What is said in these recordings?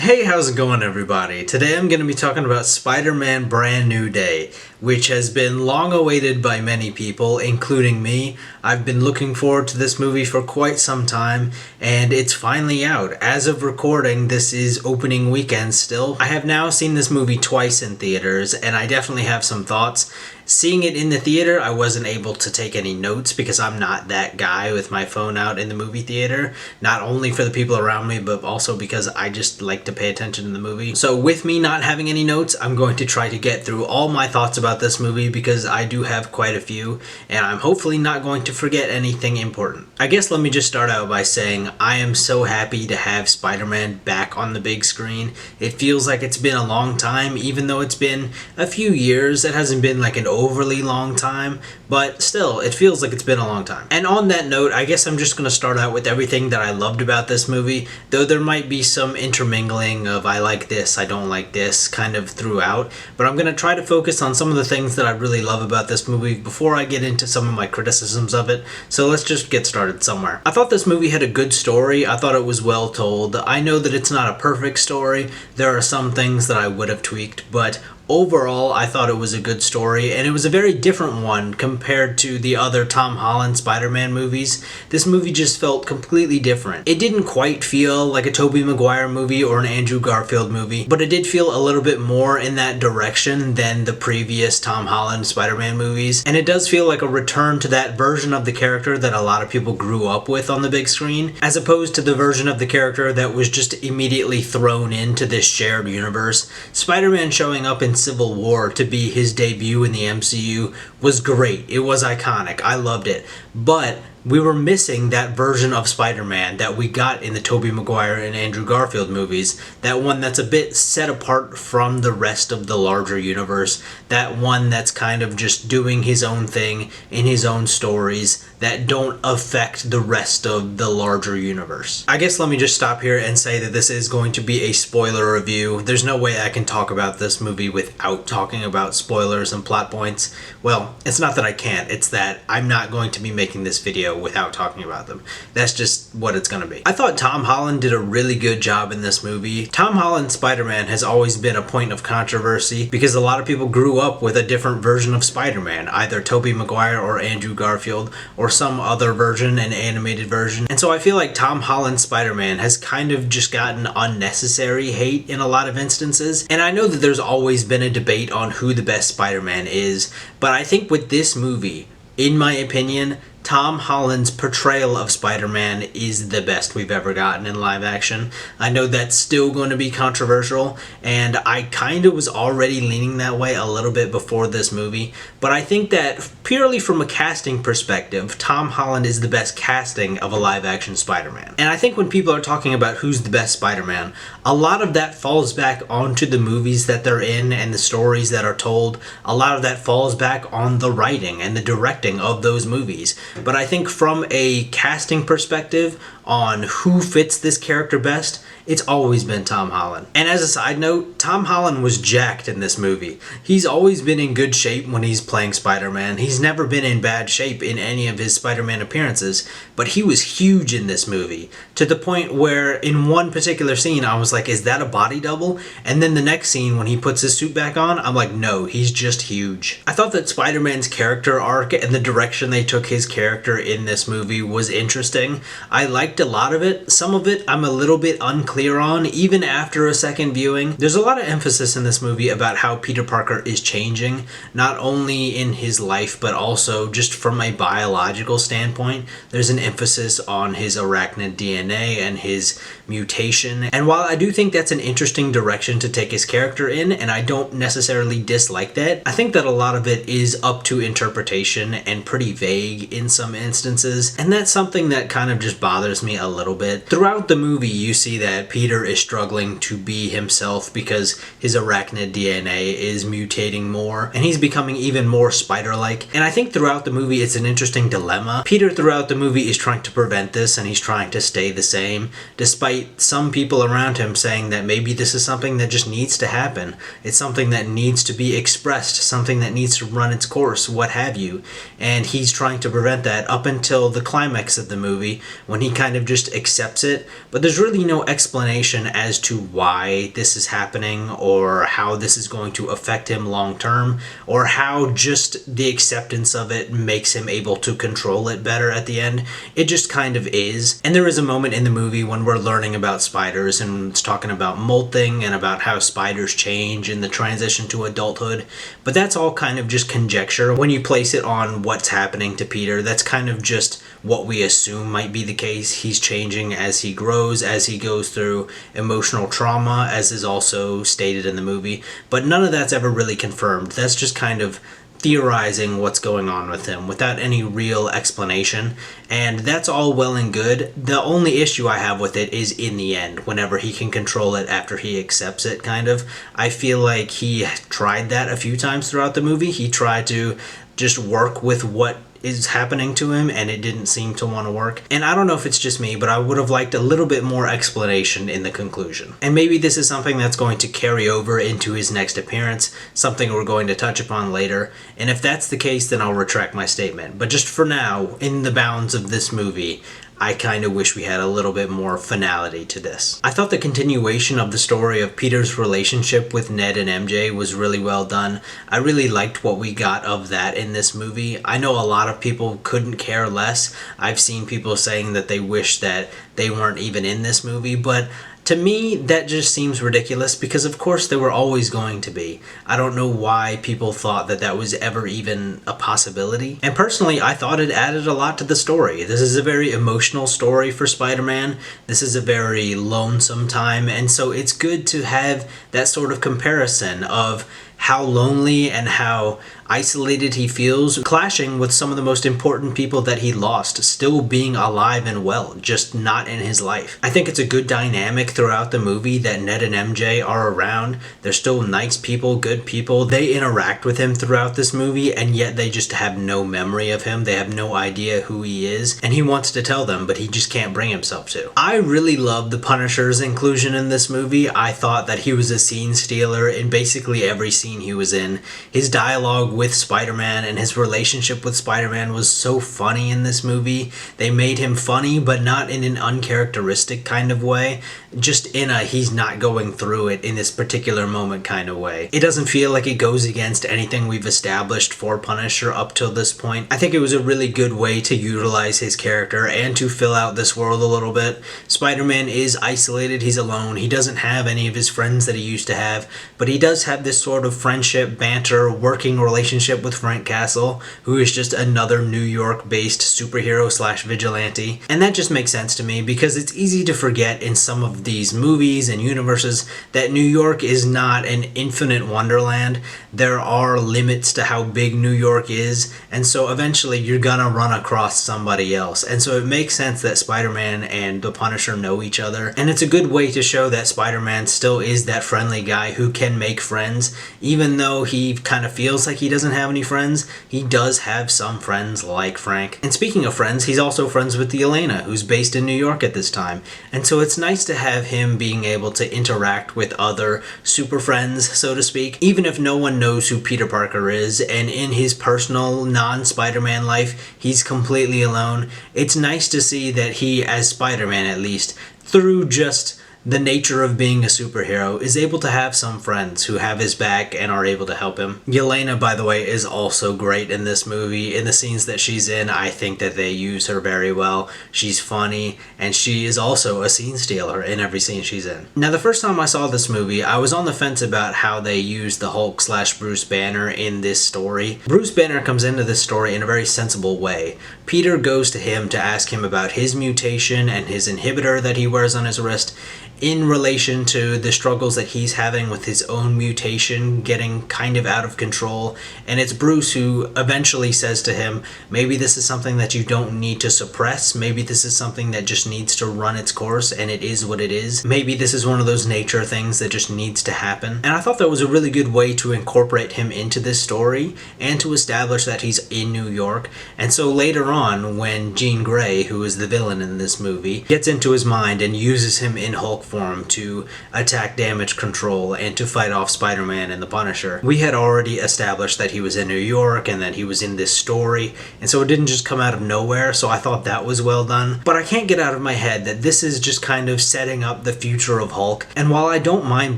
Hey, how's it going, everybody? Today I'm going to be talking about Spider-Man Brand New Day, which has been long awaited by many people, including me. I've been looking forward to this movie for quite some time, and it's finally out. As of recording, this is opening weekend still. I have now seen this movie twice in theaters, and I definitely have some thoughts. Seeing it in the theater, I wasn't able to take any notes because I'm not that guy with my phone out in the movie theater. Not only for the people around me, but also because I just like to pay attention to the movie. So with me not having any notes, I'm going to try to get through all my thoughts about this movie because I do have quite a few, and I'm hopefully not going to forget anything important. I guess let me just start out by saying I am so happy to have Spider-Man back on the big screen. It feels like it's been a long time, even though it's been a few years. It hasn't been like an overly long time, but still, it feels like it's been a long time. And on that note, I guess I'm just going to start out with everything that I loved about this movie, though there might be some intermingling of I like this, I don't like this kind of throughout, but I'm going to try to focus on some of the things that I really love about this movie before I get into some of my criticisms of it. So let's just get started somewhere. I thought this movie had a good story. I thought it was well told. I know that it's not a perfect story. There are some things that I would have tweaked, but overall, I thought it was a good story, and it was a very different one compared to the other Tom Holland Spider-Man movies. This movie just felt completely different. It didn't quite feel like a Tobey Maguire movie or an Andrew Garfield movie, but it did feel a little bit more in that direction than the previous Tom Holland Spider-Man movies, and it does feel like a return to that version of the character that a lot of people grew up with on the big screen, as opposed to the version of the character that was just immediately thrown into this shared universe. Spider-Man showing up in Civil War to be his debut in the MCU was great. It was iconic. I loved it. But we were missing that version of Spider-Man that we got in the Tobey Maguire and Andrew Garfield movies. That one that's a bit set apart from the rest of the larger universe. That one that's kind of just doing his own thing in his own stories that don't affect the rest of the larger universe. I guess let me just stop here and say that this is going to be a spoiler review. There's no way I can talk about this movie without talking about spoilers and plot points. Well, it's not that I can't, it's that I'm not going to be making this video without talking about them. That's just what it's gonna be. I thought Tom Holland did a really good job in this movie. Tom Holland's Spider-Man has always been a point of controversy because a lot of people grew up with a different version of Spider-Man, either Tobey Maguire or Andrew Garfield, or some other version, an animated version. And so I feel like Tom Holland's Spider-Man has kind of just gotten unnecessary hate in a lot of instances. And I know that there's always been a debate on who the best Spider-Man is, but I think with this movie, in my opinion, Tom Holland's portrayal of Spider-Man is the best we've ever gotten in live action. I know that's still going to be controversial, and I kind of was already leaning that way a little bit before this movie, but I think that purely from a casting perspective, Tom Holland is the best casting of a live action Spider-Man. And I think when people are talking about who's the best Spider-Man, a lot of that falls back onto the movies that they're in and the stories that are told. A lot of that falls back on the writing and the directing of those movies. But I think from a casting perspective on who fits this character best, it's always been Tom Holland. And as a side note, Tom Holland was jacked in this movie. He's always been in good shape when he's playing Spider-Man. He's never been in bad shape in any of his Spider-Man appearances, but he was huge in this movie, to the point where in one particular scene I was like, is that a body double? And then the next scene when he puts his suit back on, I'm like, no, he's just huge. I thought that Spider-Man's character arc and the direction they took his character in this movie was interesting. I liked a lot of it. Some of it I'm a little bit unclear on, even after a second viewing. There's a lot of emphasis in this movie about how Peter Parker is changing, not only in his life, but also just from a biological standpoint. There's an emphasis on his arachnid DNA and his mutation. And while I do think that's an interesting direction to take his character in, and I don't necessarily dislike that, I think that a lot of it is up to interpretation and pretty vague in some instances, and that's something that kind of just bothers me a little bit. Throughout the movie, you see that Peter is struggling to be himself because his arachnid DNA is mutating more, and he's becoming even more spider-like. And I think throughout the movie, it's an interesting dilemma. Peter throughout the movie is trying to prevent this, and he's trying to stay the same, despite despite some people around him saying that maybe this is something that just needs to happen. It's something that needs to be expressed, something that needs to run its course, what have you. And he's trying to prevent that up until the climax of the movie, when he kind of just accepts it. But there's really no explanation as to why this is happening, or how this is going to affect him long term, or how just the acceptance of it makes him able to control it better at the end. It just kind of is. And there is a moment in the movie when we're learning about spiders, and it's talking about molting and about how spiders change in the transition to adulthood. But that's all kind of just conjecture. When you place it on what's happening to Peter, that's kind of just what we assume might be the case. He's changing as he grows, as he goes through emotional trauma, as is also stated in the movie. But none of that's ever really confirmed. That's just kind of theorizing what's going on with him without any real explanation, and that's all well and good. The only issue I have with it is in the end, whenever he can control it after he accepts it, kind of. I feel like he tried that a few times throughout the movie. He tried to just work with what is happening to him, and it didn't seem to want to work. And I don't know if it's just me, but I would have liked a little bit more explanation in the conclusion. And maybe this is something that's going to carry over into his next appearance, something we're going to touch upon later. And if that's the case, then I'll retract my statement. But just for now, in the bounds of this movie, I kind of wish we had a little bit more finality to this. I thought the continuation of the story of Peter's relationship with Ned and MJ was really well done. I really liked what we got of that in this movie. I know a lot of people couldn't care less. I've seen people saying that they wish that they weren't even in this movie, but to me, that just seems ridiculous, because of course they were always going to be. I don't know why people thought that that was ever even a possibility. And personally, I thought it added a lot to the story. This is a very emotional story for Spider-Man. This is a very lonesome time, and so it's good to have that sort of comparison of how lonely and how isolated he feels, clashing with some of the most important people that he lost, still being alive and well, just not in his life. I think it's a good dynamic throughout the movie that Ned and MJ are around. They're still nice people, good people. They interact with him throughout this movie, and yet they just have no memory of him. They have no idea who he is, and he wants to tell them, but he just can't bring himself to. I really love the Punisher's inclusion in this movie. I thought that he was a scene stealer in basically every scene he was in. His dialogue with Spider-Man and his relationship with Spider-Man was so funny in this movie. They made him funny, but not in an uncharacteristic kind of way. Just in a he's not going through it in this particular moment kind of way. It doesn't feel like it goes against anything we've established for Punisher up till this point. I think it was a really good way to utilize his character and to fill out this world a little bit. Spider-Man is isolated, he's alone, he doesn't have any of his friends that he used to have, but he does have this sort of friendship, banter, working relationship with Frank Castle, who is just another New York-based superhero slash vigilante. And that just makes sense to me, because it's easy to forget in some of these movies and universes that New York is not an infinite wonderland. There are limits to how big New York is, and so eventually you're gonna run across somebody else. And so it makes sense that Spider-Man and the Punisher know each other, and it's a good way to show that Spider-Man still is that friendly guy who can make friends. Even though he kind of feels like he doesn't have any friends, he does have some friends like Frank. And speaking of friends, he's also friends with the Elena, who's based in New York at this time. And so it's nice to have him being able to interact with other super friends, so to speak, even if no one knows who Peter Parker is, and in his personal non-Spider-Man life, he's completely alone. It's nice to see that he, as Spider-Man at least, through just the nature of being a superhero, is able to have some friends who have his back and are able to help him. Yelena, by the way, is also great in this movie. In the scenes that she's in, I think that they use her very well. She's funny, and she is also a scene stealer in every scene she's in. Now, the first time I saw this movie, I was on the fence about how they used the Hulk slash Bruce Banner in this story. Bruce Banner comes into this story in a very sensible way. Peter goes to him to ask him about his mutation and his inhibitor that he wears on his wrist, in relation to the struggles that he's having with his own mutation getting kind of out of control. And it's Bruce who eventually says to him, maybe this is something that you don't need to suppress. Maybe this is something that just needs to run its course, and it is what it is. Maybe this is one of those nature things that just needs to happen. And I thought that was a really good way to incorporate him into this story and to establish that he's in New York. And so later on, when Jean Grey, who is the villain in this movie, gets into his mind and uses him in Hulk form to attack Damage Control and to fight off Spider-Man and the Punisher, we had already established that he was in New York and that he was in this story, and so it didn't just come out of nowhere, so I thought that was well done. But I can't get out of my head that this is just kind of setting up the future of Hulk, and while I don't mind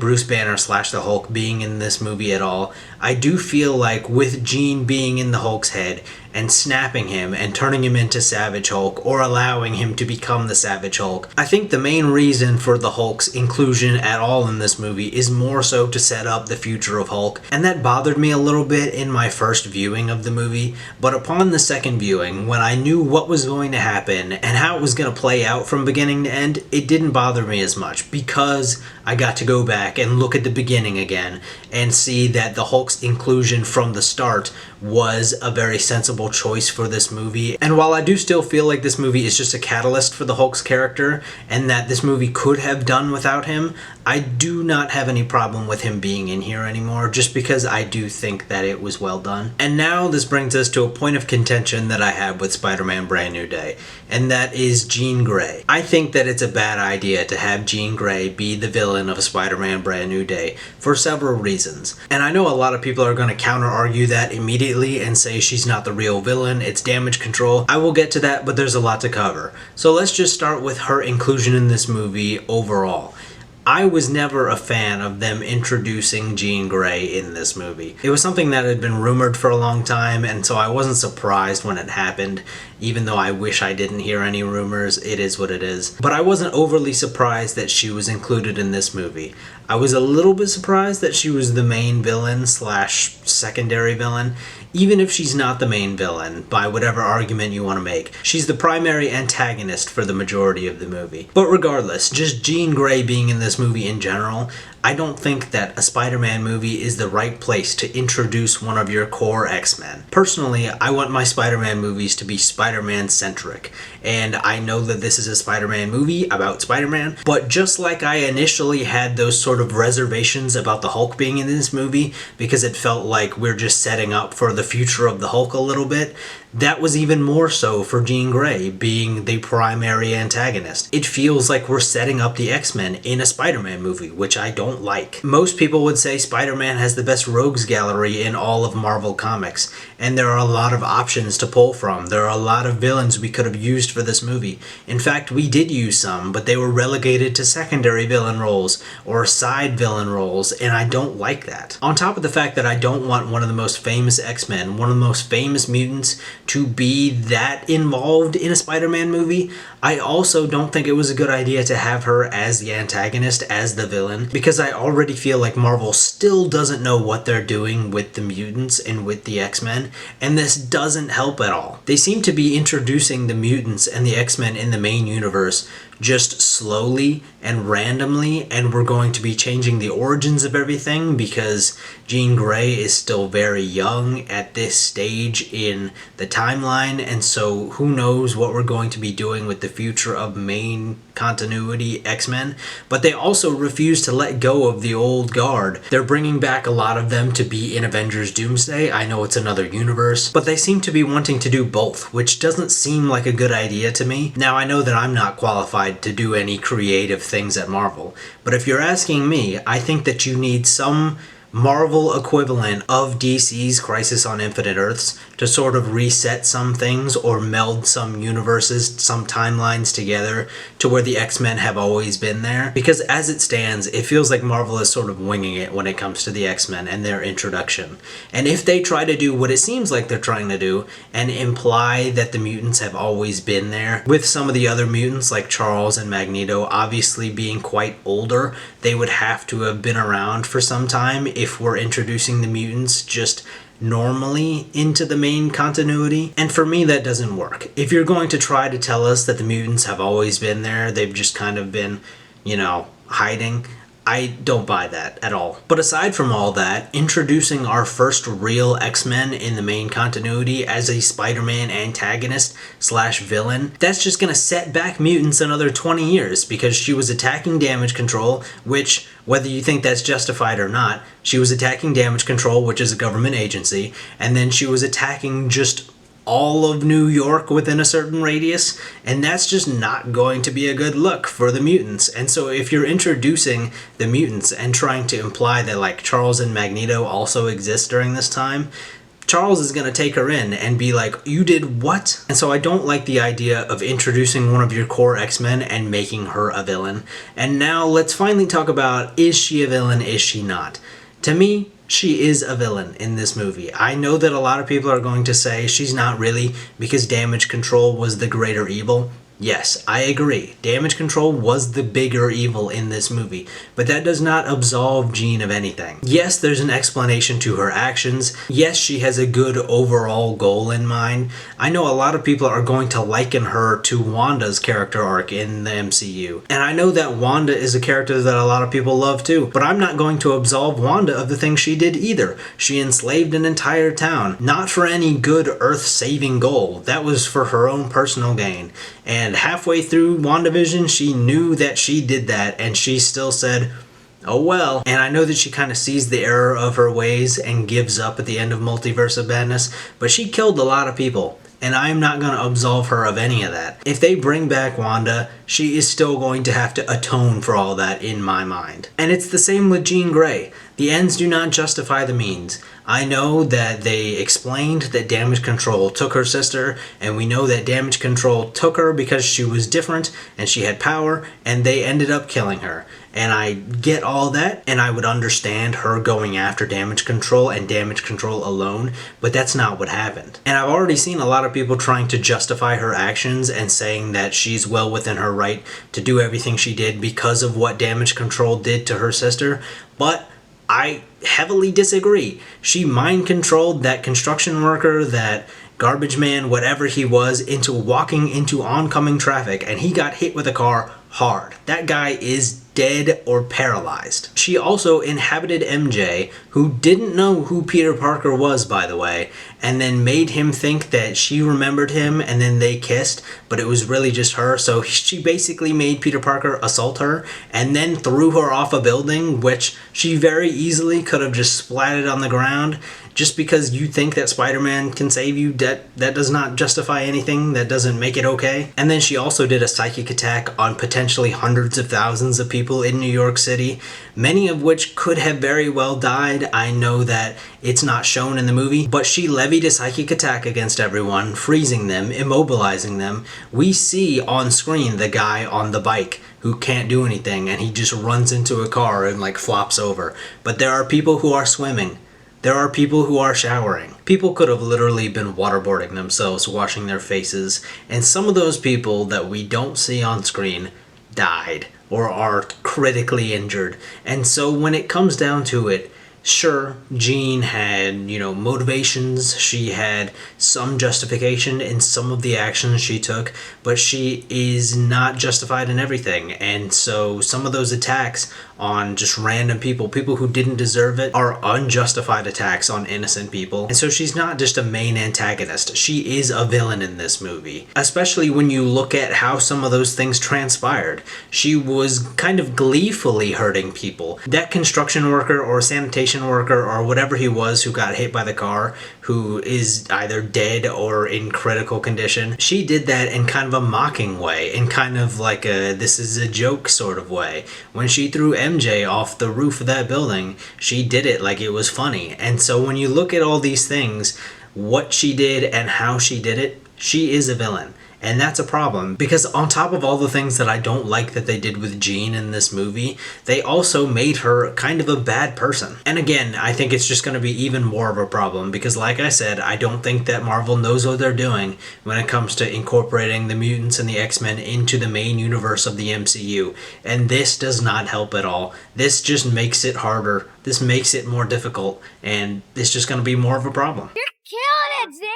Bruce Banner / the Hulk being in this movie at all, I do feel like with Jean being in the Hulk's head and snapping him and turning him into Savage Hulk, or allowing him to become the Savage Hulk, I think the main reason for the Hulk's inclusion at all in this movie is more so to set up the future of Hulk. And that bothered me a little bit in my first viewing of the movie, but upon the second viewing, when I knew what was going to happen and how it was going to play out from beginning to end, it didn't bother me as much, because I got to go back and look at the beginning again and see that the Hulk's inclusion from the start was a very sensible choice for this movie. And while I do still feel like this movie is just a catalyst for the Hulk's character and that this movie could have done without him, I do not have any problem with him being in here anymore, just because I do think that it was well done. And now this brings us to a point of contention that I have with Spider-Man Brand New Day, and that is Jean Grey. I think that it's a bad idea to have Jean Grey be the villain of Spider-Man Brand New Day for several reasons. And I know a lot of people are going to counter-argue that immediately and say she's not the real villain, it's Damage Control. I will get to that, but there's a lot to cover. So let's just start with her inclusion in this movie overall. I was never a fan of them introducing Jean Grey in this movie. It was something that had been rumored for a long time, and so I wasn't surprised when it happened, even though I wish I didn't hear any rumors. It is what it is. But I wasn't overly surprised that she was included in this movie. I was a little bit surprised that she was the main villain / secondary villain, even if she's not the main villain, by whatever argument you want to make. She's the primary antagonist for the majority of the movie. But regardless, just Jean Grey being in this movie in general, I don't think that a Spider-Man movie is the right place to introduce one of your core X-Men. Personally, I want my Spider-Man movies to be Spider-Man-centric, and I know that this is a Spider-Man movie about Spider-Man, but just like I initially had those sort of reservations about the Hulk being in this movie, because it felt like we're just setting up for the future of the Hulk a little bit, that was even more so for Jean Grey being the primary antagonist. It feels like we're setting up the X-Men in a Spider-Man movie, which I don't like. Most people would say Spider-Man has the best rogues gallery in all of Marvel Comics, and there are a lot of options to pull from. There are a lot of villains we could have used for this movie. In fact, we did use some, but they were relegated to secondary villain roles or side villain roles, and I don't like that. On top of the fact that I don't want one of the most famous X-Men, one of the most famous mutants, to be that involved in a Spider-Man movie, I also don't think it was a good idea to have her as the antagonist, as the villain, because I already feel like Marvel still doesn't know what they're doing with the mutants and with the X-Men, and this doesn't help at all. They seem to be introducing the mutants and the X-Men in the main universe just slowly and randomly, and we're going to be changing the origins of everything because Jean Grey is still very young at this stage in the timeline, and so who knows what we're going to be doing with the future of main continuity X-Men. But they also refuse to let go of the old guard. They're bringing back a lot of them to be in Avengers Doomsday. I know it's another universe, but they seem to be wanting to do both, which doesn't seem like a good idea to me. Now, I know that I'm not qualified to do any creative things at Marvel, but if you're asking me, I think that you need some Marvel equivalent of DC's Crisis on Infinite Earths to sort of reset some things or meld some universes, some timelines together to where the X-Men have always been there. Because as it stands, it feels like Marvel is sort of winging it when it comes to the X-Men and their introduction. And if they try to do what it seems like they're trying to do and imply that the mutants have always been there, with some of the other mutants like Charles and Magneto obviously being quite older, they would have to have been around for some time if we're introducing the mutants just normally into the main continuity. And for me, that doesn't work. If you're going to try to tell us that the mutants have always been there, they've just kind of been, hiding. I don't buy that at all. But aside from all that, introducing our first real X-Men in the main continuity as a Spider-Man antagonist slash villain, that's just gonna set back mutants another 20 years because she was attacking Damage Control, which, whether you think that's justified or not, she was attacking Damage Control, which is a government agency, and then she was attacking just all of New York within a certain radius, and that's just not going to be a good look for the mutants. And so if you're introducing the mutants and trying to imply that like Charles and Magneto also exist during this time, Charles is going to take her in and be like, you did what? And so I don't like the idea of introducing one of your core X-Men and making her a villain. And now let's finally talk about, is she a villain, is she not? To me, she is a villain in this movie. I know that a lot of people are going to say she's not really because Damage Control was the greater evil. Yes, I agree. Damage Control was the bigger evil in this movie, but that does not absolve Jean of anything. Yes, there's an explanation to her actions. Yes, she has a good overall goal in mind. I know a lot of people are going to liken her to Wanda's character arc in the MCU, and I know that Wanda is a character that a lot of people love too, but I'm not going to absolve Wanda of the things she did either. She enslaved an entire town, not for any good Earth-saving goal. That was for her own personal gain. And halfway through WandaVision, she knew that she did that, and she still said, oh well. And I know that she kind of sees the error of her ways and gives up at the end of Multiverse of Madness, but she killed a lot of people, and I'm not going to absolve her of any of that. If they bring back Wanda, she is still going to have to atone for all that in my mind. And it's the same with Jean Grey. The ends do not justify the means. I know that they explained that Damage Control took her sister, and we know that Damage Control took her because she was different and she had power, and they ended up killing her. And I get all that, and I would understand her going after Damage Control and Damage Control alone, but that's not what happened. And I've already seen a lot of people trying to justify her actions and saying that she's well within her right to do everything she did because of what Damage Control did to her sister, but I heavily disagree. She mind-controlled that construction worker, that garbage man, whatever he was, into walking into oncoming traffic, and he got hit with a car hard. That guy is dead or paralyzed. She also inhabited MJ, who didn't know who Peter Parker was, by the way, and then made him think that she remembered him, and then they kissed, but it was really just her. So she basically made Peter Parker assault her and then threw her off a building, which she very easily could have just splatted on the ground. Just because you think that Spider-Man can save you, that does not justify anything. That doesn't make it okay. And then she also did a psychic attack on potentially hundreds of thousands of people in New York City, many of which could have very well died. I know that it's not shown in the movie, but she levied a psychic attack against everyone, freezing them, immobilizing them. We see on screen the guy on the bike who can't do anything, and he just runs into a car and like flops over. But there are people who are swimming. There are people who are showering. People could have literally been waterboarding themselves, washing their faces, and some of those people that we don't see on screen died or are critically injured. And so when it comes down to it, sure, Jean had, motivations. She had some justification in some of the actions she took, but she is not justified in everything. And so some of those attacks on just random people who didn't deserve it, are unjustified attacks on innocent people. And so she's not just a main antagonist. She is a villain in this movie, especially when you look at how some of those things transpired. She was kind of gleefully hurting people. That construction worker or sanitation worker or whatever he was who got hit by the car, who is either dead or in critical condition, she did that in kind of a mocking way, in kind of like a this is a joke sort of way. When she threw MJ off the roof of that building, she did it like it was funny. And so when you look at all these things, what she did and how she did it, she is a villain. And that's a problem, because on top of all the things that I don't like that they did with Jean in this movie, they also made her kind of a bad person. And again, I think it's just going to be even more of a problem, because like I said, I don't think that Marvel knows what they're doing when it comes to incorporating the mutants and the X-Men into the main universe of the MCU. And this does not help at all. This just makes it harder. This makes it more difficult, and it's just going to be more of a problem. You're killing it, Zane!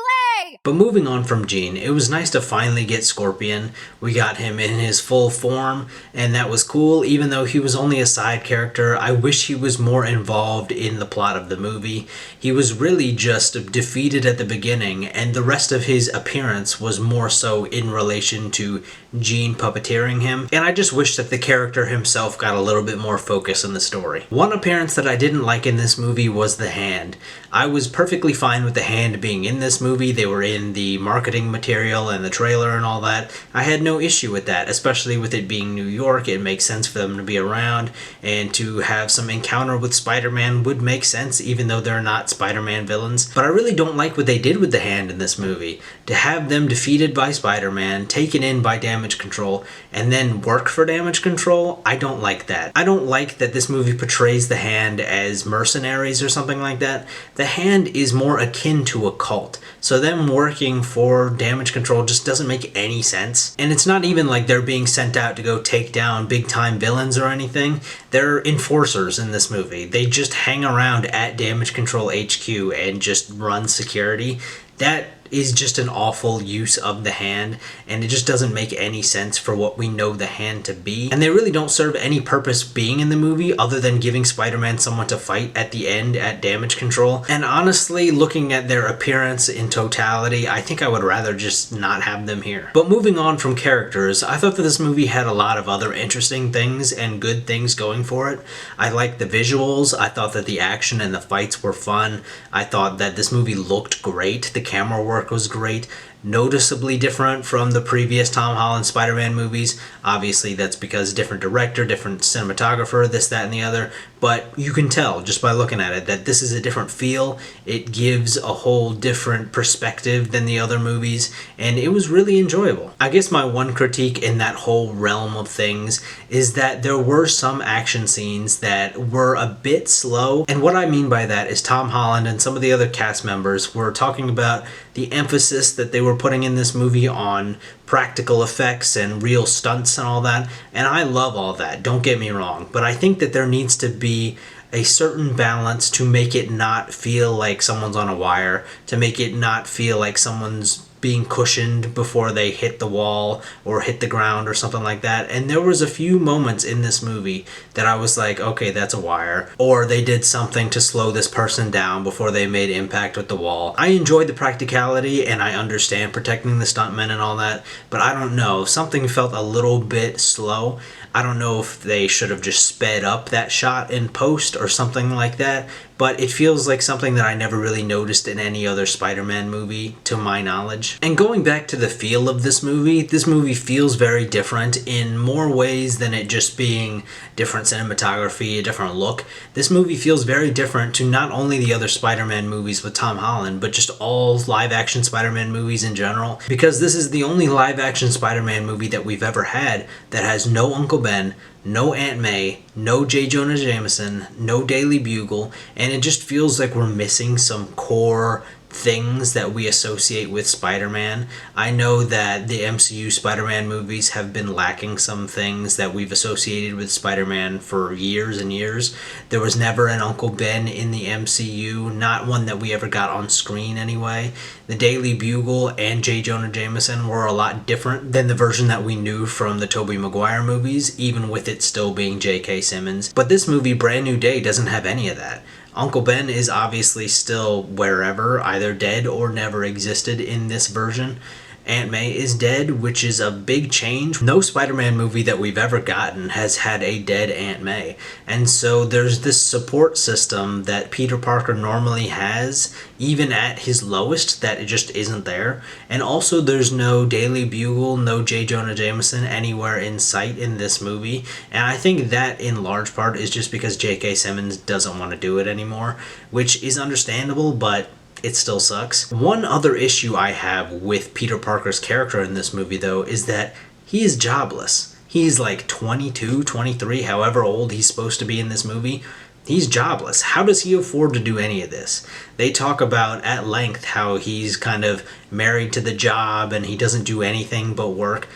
away! But moving on from Jean, it was nice to finally get Scorpion. We got him in his full form, and that was cool. Even though he was only a side character, I wish he was more involved in the plot of the movie. He was really just defeated at the beginning, and the rest of his appearance was more so in relation to Jean puppeteering him, and I just wish that the character himself got a little bit more focus in the story. One appearance that I didn't like in this movie was the hand. I was perfectly fine with the hand being in this movie. They were in the marketing material and the trailer and all that. I had no issue with that, especially with it being New York. It makes sense for them to be around, and to have some encounter with Spider-Man would make sense, even though they're not Spider-Man villains. But I really don't like what they did with the hand in this movie. To have them defeated by Spider-Man, taken in by Damage Control, and then work for Damage Control, I don't like that. I don't like that this movie portrays the hand as mercenaries or something like that. The hand is more akin to a cult, so them working for Damage Control just doesn't make any sense. And it's not even like they're being sent out to go take down big time villains or anything. They're enforcers in this movie. They just hang around at Damage Control HQ and just run security. That is just an awful use of the hand, and it just doesn't make any sense for what we know the hand to be. And they really don't serve any purpose being in the movie other than giving Spider-Man someone to fight at the end at Damage Control. And honestly, looking at their appearance in totality, I think I would rather just not have them here. But moving on from characters, I thought that this movie had a lot of other interesting things and good things going for it. I liked the visuals. I thought that the action and the fights were fun. I thought that this movie looked great. The camera work was great, noticeably different from the previous Tom Holland Spider-Man movies. Obviously, that's because different director, different cinematographer, this, that, and the other, but you can tell just by looking at it that this is a different feel. It gives a whole different perspective than the other movies, and it was really enjoyable. I guess my one critique in that whole realm of things is that there were some action scenes that were a bit slow, and what I mean by that is Tom Holland and some of the other cast members were talking about the emphasis that they were putting in this movie on practical effects and real stunts and all that, and I love all that, don't get me wrong, but I think that there needs to be a certain balance to make it not feel like someone's on a wire, to make it not feel like someone's being cushioned before they hit the wall or hit the ground or something like that. And there was a few moments in this movie that I was like, okay, that's a wire, or they did something to slow this person down before they made impact with the wall. I enjoyed the practicality, and I understand protecting the stuntmen and all that, but I don't know, something felt a little bit slow. I don't know if they should have just sped up that shot in post or something like that, but it feels like something that I never really noticed in any other Spider-Man movie, to my knowledge. And going back to the feel of this movie feels very different in more ways than it just being different cinematography, a different look. This movie feels very different to not only the other Spider-Man movies with Tom Holland, but just all live-action Spider-Man movies in general, because this is the only live-action Spider-Man movie that we've ever had that has no Uncle Ben, no Aunt May, no J. Jonah Jameson, no Daily Bugle, and it just feels like we're missing some core things that we associate with Spider-Man. I know that the MCU Spider-Man movies have been lacking some things that we've associated with Spider-Man for years and years. There was never an Uncle Ben in the MCU, not one that we ever got on screen anyway. The Daily Bugle and J. Jonah Jameson were a lot different than the version that we knew from the Tobey Maguire movies, even with it still being J.K. Simmons. But this movie, Brand New Day, doesn't have any of that. Uncle Ben is obviously still wherever, either dead or never existed in this version. Aunt May is dead, which is a big change. No Spider-Man movie that we've ever gotten has had a dead Aunt May. And so there's this support system that Peter Parker normally has, even at his lowest, that it just isn't there. And also there's no Daily Bugle, no J. Jonah Jameson anywhere in sight in this movie. And I think that in large part is just because J.K. Simmons doesn't want to do it anymore, which is understandable, but it still sucks. One other issue I have with Peter Parker's character in this movie, though, is that he is jobless. He's like 22, 23, however old he's supposed to be in this movie. He's jobless. How does he afford to do any of this? They talk about at length how he's kind of married to the job and he doesn't do anything but work.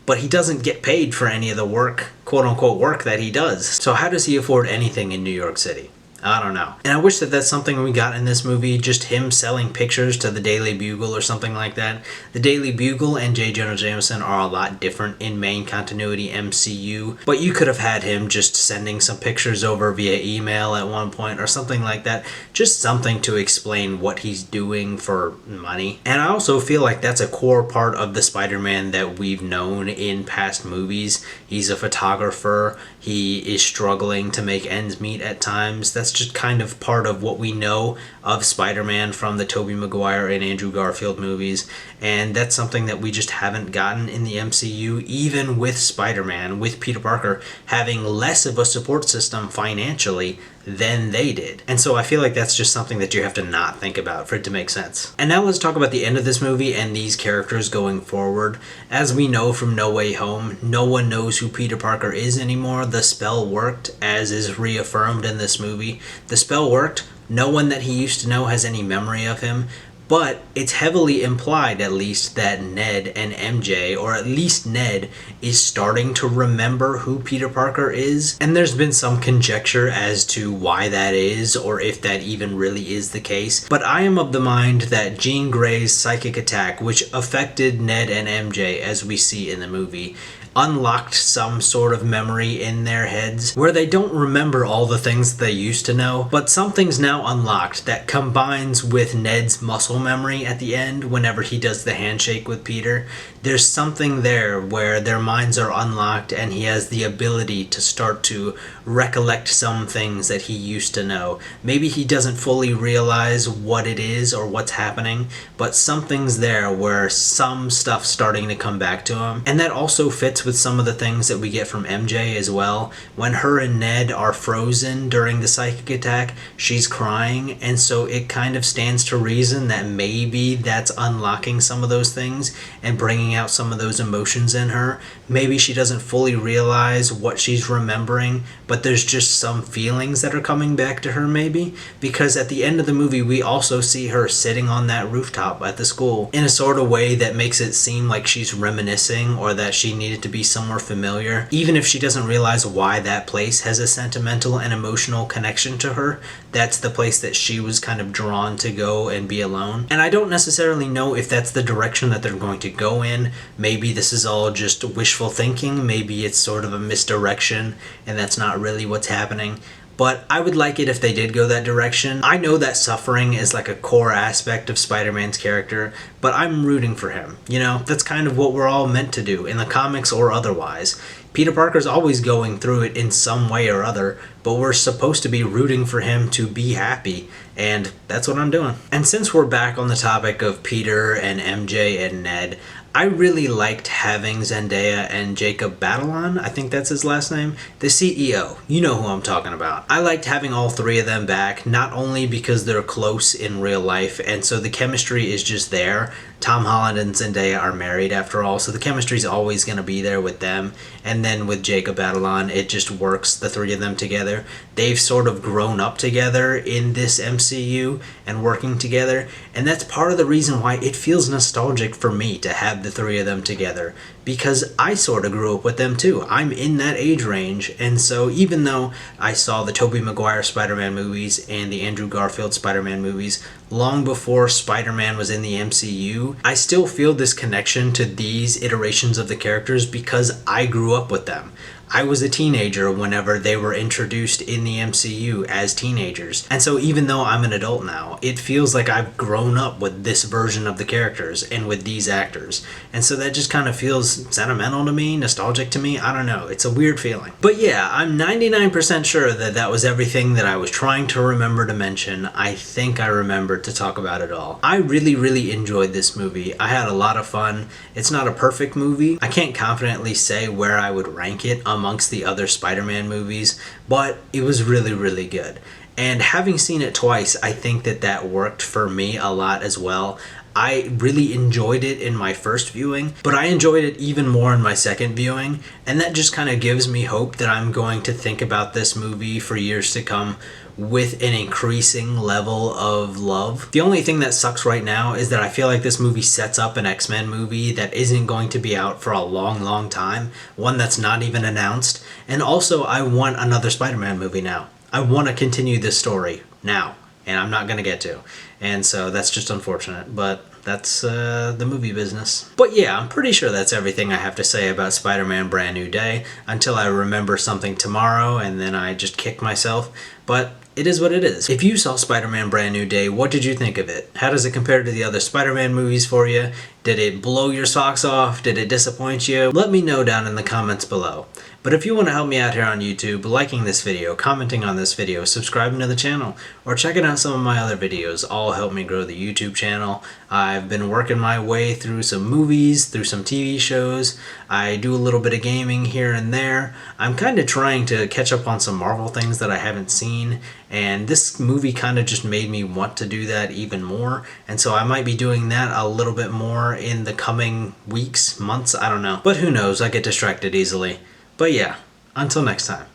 But he doesn't get paid for any of the work, quote-unquote work, that he does. So how does he afford anything in New York City? I don't know. And I wish that that's something we got in this movie, just him selling pictures to the Daily Bugle or something like that. The Daily Bugle and J. Jonah Jameson are a lot different in main continuity MCU, but you could have had him just sending some pictures over via email at one point or something like that. Just something to explain what he's doing for money. And I also feel like that's a core part of the Spider-Man that we've known in past movies. He's a photographer. He is struggling to make ends meet at times. That's just kind of part of what we know of Spider-Man from the Tobey Maguire and Andrew Garfield movies. And that's something that we just haven't gotten in the MCU, even with Spider-Man, with Peter Parker having less of a support system financially than they did. And so I feel like that's just something that you have to not think about for it to make sense. And now let's talk about the end of this movie and these characters going forward. As we know from No Way Home, no one knows who Peter Parker is anymore. The spell worked, as is reaffirmed in this movie. The spell worked. No one that he used to know has any memory of him. But it's heavily implied, at least, that Ned and MJ, or at least Ned, is starting to remember who Peter Parker is. And there's been some conjecture as to why that is, or if that even really is the case. But I am of the mind that Jean Grey's psychic attack, which affected Ned and MJ, as we see in the movie, unlocked some sort of memory in their heads where they don't remember all the things they used to know, but something's now unlocked that combines with Ned's muscle memory at the end whenever he does the handshake with Peter. There's something there where their minds are unlocked and he has the ability to start to recollect some things that he used to know. Maybe he doesn't fully realize what it is or what's happening, but something's there where some stuff's starting to come back to him. And that also fits with some of the things that we get from MJ as well. When her and Ned are frozen during the psychic attack, she's crying, and so it kind of stands to reason that maybe that's unlocking some of those things and bringing out some of those emotions in her. Maybe she doesn't fully realize what she's remembering, but there's just some feelings that are coming back to her maybe, because at the end of the movie we also see her sitting on that rooftop at the school in a sort of way that makes it seem like she's reminiscing or that she needed to be somewhere familiar, even if she doesn't realize why that place has a sentimental and emotional connection to her. That's the place that she was kind of drawn to go and be alone. And I don't necessarily know if that's the direction that they're going to go in. Maybe this is all just wishful thinking. Maybe it's sort of a misdirection and that's not really what's happening. But I would like it if they did go that direction. I know that suffering is like a core aspect of Spider-Man's character, but I'm rooting for him. You know, that's kind of what we're all meant to do, in the comics or otherwise. Peter Parker's always going through it in some way or other, but we're supposed to be rooting for him to be happy, and that's what I'm doing. And since we're back on the topic of Peter and MJ and Ned, I really liked having Zendaya and Jacob Batalon, I think that's his last name, the CEO. You know who I'm talking about. I liked having all three of them back, not only because they're close in real life, and so the chemistry is just there. Tom Holland and Zendaya are married after all, so the chemistry's always going to be there with them. And then with Jacob Batalon, it just works, the three of them together. They've sort of grown up together in this MCU and working together, and that's part of the reason why it feels nostalgic for me to have the three of them together, because I sort of grew up with them too. I'm in that age range, and so even though I saw the Tobey Maguire Spider-Man movies and the Andrew Garfield Spider-Man movies long before Spider-Man was in the MCU, I still feel this connection to these iterations of the characters because I grew up with them. I was a teenager whenever they were introduced in the MCU as teenagers. And so even though I'm an adult now, it feels like I've grown up with this version of the characters and with these actors. And so that just kind of feels sentimental to me, nostalgic to me. I don't know. It's a weird feeling. But yeah, I'm 99% sure that that was everything that I was trying to remember to mention. I think I remembered to talk about it all. I really enjoyed this movie. I had a lot of fun. It's not a perfect movie. I can't confidently say where I would rank it amongst the other Spider-Man movies, but it was really good. And having seen it twice, I think that that worked for me a lot as well. I really enjoyed it in my first viewing, but I enjoyed it even more in my second viewing, and that just kind of gives me hope that I'm going to think about this movie for years to come with an increasing level of love. The only thing that sucks right now is that I feel like this movie sets up an X-Men movie that isn't going to be out for a long time, one that's not even announced, and also I want another Spider-Man movie now. I want to continue this story now, and I'm not going to get to. And so that's just unfortunate, but that's the movie business. But yeah, I'm pretty sure that's everything I have to say about Spider-Man Brand New Day, until I remember something tomorrow and then I just kick myself. But it is what it is. If you saw Spider-Man Brand New Day, what did you think of it? How does it compare to the other Spider-Man movies for you? Did it blow your socks off? Did it disappoint you? Let me know down in the comments below. But if you want to help me out here on YouTube, liking this video, commenting on this video, subscribing to the channel, or checking out some of my other videos, all help me grow the YouTube channel. I've been working my way through some movies, through some TV shows. I do a little bit of gaming here and there. I'm kind of trying to catch up on some Marvel things that I haven't seen, and this movie kind of just made me want to do that even more, and so I might be doing that a little bit more in the coming weeks, months, I don't know. But who knows, I get distracted easily. But yeah, until next time,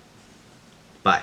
bye.